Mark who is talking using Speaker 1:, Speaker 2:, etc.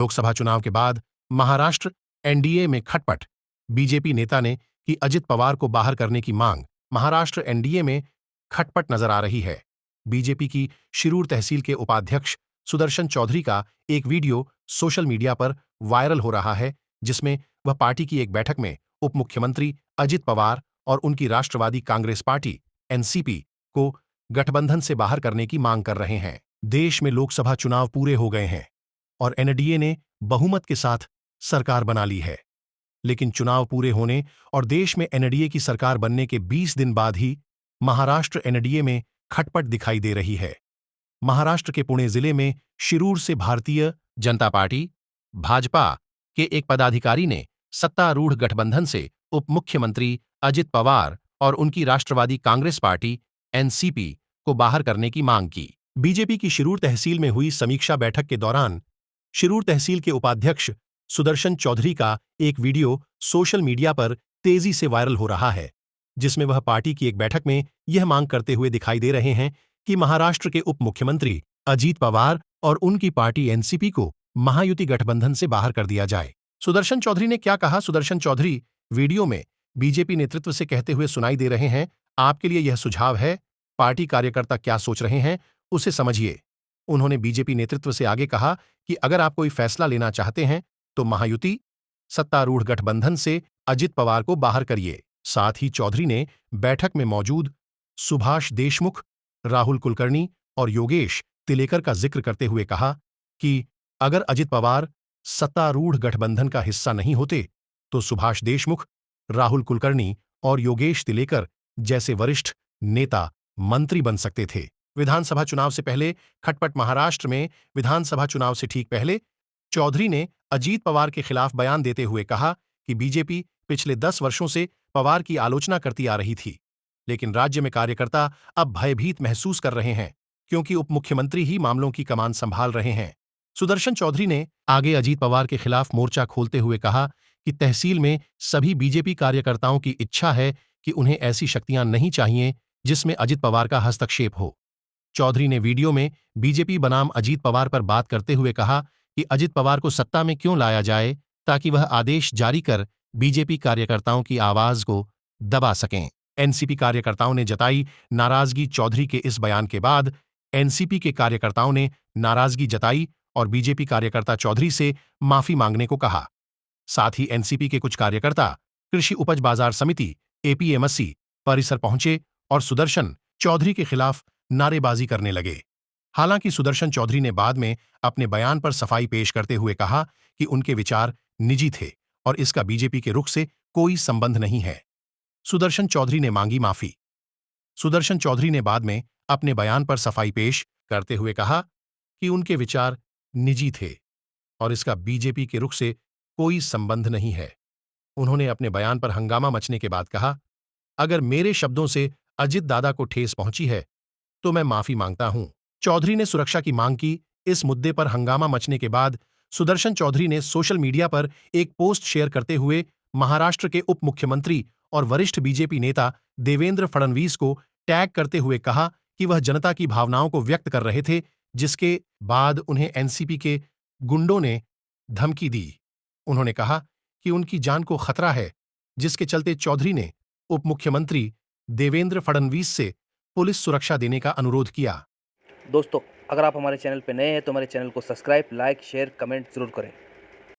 Speaker 1: लोकसभा चुनाव के बाद महाराष्ट्र एनडीए में खटपट। बीजेपी नेता ने की अजित पवार को बाहर करने की मांग। महाराष्ट्र एनडीए में खटपट नजर आ रही है। बीजेपी की शिरूर तहसील के उपाध्यक्ष सुदर्शन चौधरी का एक वीडियो सोशल मीडिया पर वायरल हो रहा है, जिसमें वह पार्टी की एक बैठक में उप मुख्यमंत्री अजित पवार और उनकी राष्ट्रवादी कांग्रेस पार्टी एनसीपी को गठबंधन से बाहर करने की मांग कर रहे हैं। देश में लोकसभा चुनाव पूरे हो गए हैं और एनडीए ने बहुमत के साथ सरकार बना ली है। लेकिन चुनाव पूरे होने और देश में एनडीए की सरकार बनने के 20 दिन बाद ही महाराष्ट्र एनडीए में खटपट दिखाई दे रही है। महाराष्ट्र के पुणे जिले में शिरूर से भारतीय जनता पार्टी भाजपा के एक पदाधिकारी ने सत्तारूढ़ गठबंधन से उप मुख्यमंत्री अजित पवार और उनकी राष्ट्रवादी कांग्रेस पार्टी एनसीपी को बाहर करने की मांग की। बीजेपी की शिरूर तहसील में हुई समीक्षा बैठक के दौरान शिरूर तहसील के उपाध्यक्ष सुदर्शन चौधरी का एक वीडियो सोशल मीडिया पर तेजी से वायरल हो रहा है, जिसमें वह पार्टी की एक बैठक में यह मांग करते हुए दिखाई दे रहे हैं कि महाराष्ट्र के उप मुख्यमंत्री अजित पवार और उनकी पार्टी एनसीपी को महायुति गठबंधन से बाहर कर दिया जाए। सुदर्शन चौधरी ने क्या कहा? सुदर्शन चौधरी वीडियो में बीजेपी नेतृत्व से कहते हुए सुनाई दे रहे हैं, आपके लिए यह सुझाव है, पार्टी कार्यकर्ता क्या सोच रहे हैं उसे समझिए। उन्होंने बीजेपी नेतृत्व से आगे कहा कि अगर आप कोई फैसला लेना चाहते हैं तो महायुति सत्तारूढ़ गठबंधन से अजित पवार को बाहर करिए। साथ ही चौधरी ने बैठक में मौजूद सुभाष देशमुख, राहुल कुलकर्णी और योगेश तिलेकर का जिक्र करते हुए कहा कि अगर अजित पवार सत्तारूढ़ गठबंधन का हिस्सा नहीं होते तो सुभाष देशमुख, राहुल कुलकर्णी और योगेश तिलेकर जैसे वरिष्ठ नेता मंत्री बन सकते थे। विधानसभा चुनाव से पहले खटपट। महाराष्ट्र में विधानसभा चुनाव से ठीक पहले चौधरी ने अजीत पवार के खिलाफ बयान देते हुए कहा कि बीजेपी पिछले 10 वर्षों से पवार की आलोचना करती आ रही थी, लेकिन राज्य में कार्यकर्ता अब भयभीत महसूस कर रहे हैं क्योंकि उप मुख्यमंत्री ही मामलों की कमान संभाल रहे हैं। सुदर्शन चौधरी ने आगे अजीत पवार के खिलाफ मोर्चा खोलते हुए कहा कि तहसील में सभी बीजेपी कार्यकर्ताओं की इच्छा है कि उन्हें ऐसी शक्तियां नहीं चाहिए जिसमें अजित पवार का हस्तक्षेप हो। चौधरी ने वीडियो में बीजेपी बनाम अजीत पवार पर बात करते हुए कहा कि अजित पवार को सत्ता में क्यों लाया जाए ताकि वह आदेश जारी कर बीजेपी कार्यकर्ताओं की आवाज को दबा सकें। एनसीपी कार्यकर्ताओं ने जताई नाराजगी। चौधरी के इस बयान के बाद एनसीपी के कार्यकर्ताओं ने नाराजगी जताई और बीजेपी कार्यकर्ता चौधरी से माफी मांगने को कहा। साथ ही एनसीपी के कुछ कार्यकर्ता कृषि उपज बाजार समिति एपीएमसी परिसर पहुंचे और सुदर्शन चौधरी के खिलाफ नारेबाजी करने लगे। हालांकि सुदर्शन चौधरी ने बाद में अपने बयान पर सफाई पेश करते हुए कहा कि उनके विचार निजी थे और इसका बीजेपी के रुख से कोई संबंध नहीं है। सुदर्शन चौधरी ने मांगी माफी। सुदर्शन चौधरी ने बाद में अपने बयान पर सफाई पेश करते हुए कहा कि उनके विचार निजी थे और इसका बीजेपी के रुख से कोई संबंध नहीं है। उन्होंने अपने बयान पर हंगामा मचने के बाद कहा, अगर मेरे शब्दों से अजित दादा को ठेस पहुंची है तो मैं माफी मांगता हूं। चौधरी ने सुरक्षा की मांग की। इस मुद्दे पर हंगामा मचने के बाद सुदर्शन चौधरी ने सोशल मीडिया पर एक पोस्ट शेयर करते हुए महाराष्ट्र के उप मुख्यमंत्री और वरिष्ठ बीजेपी नेता देवेंद्र फडणवीस को टैग करते हुए कहा कि वह जनता की भावनाओं को व्यक्त कर रहे थे, जिसके बाद उन्हें एनसीपी के गुंडों ने धमकी दी। उन्होंने कहा कि उनकी जान को खतरा है, जिसके चलते चौधरी ने उप मुख्यमंत्री देवेंद्र फडणवीस से पुलिस सुरक्षा देने का अनुरोध किया।
Speaker 2: दोस्तों, अगर आप हमारे चैनल पर नए हैं तो हमारे चैनल को सब्सक्राइब, लाइक, शेयर, कमेंट जरूर करें।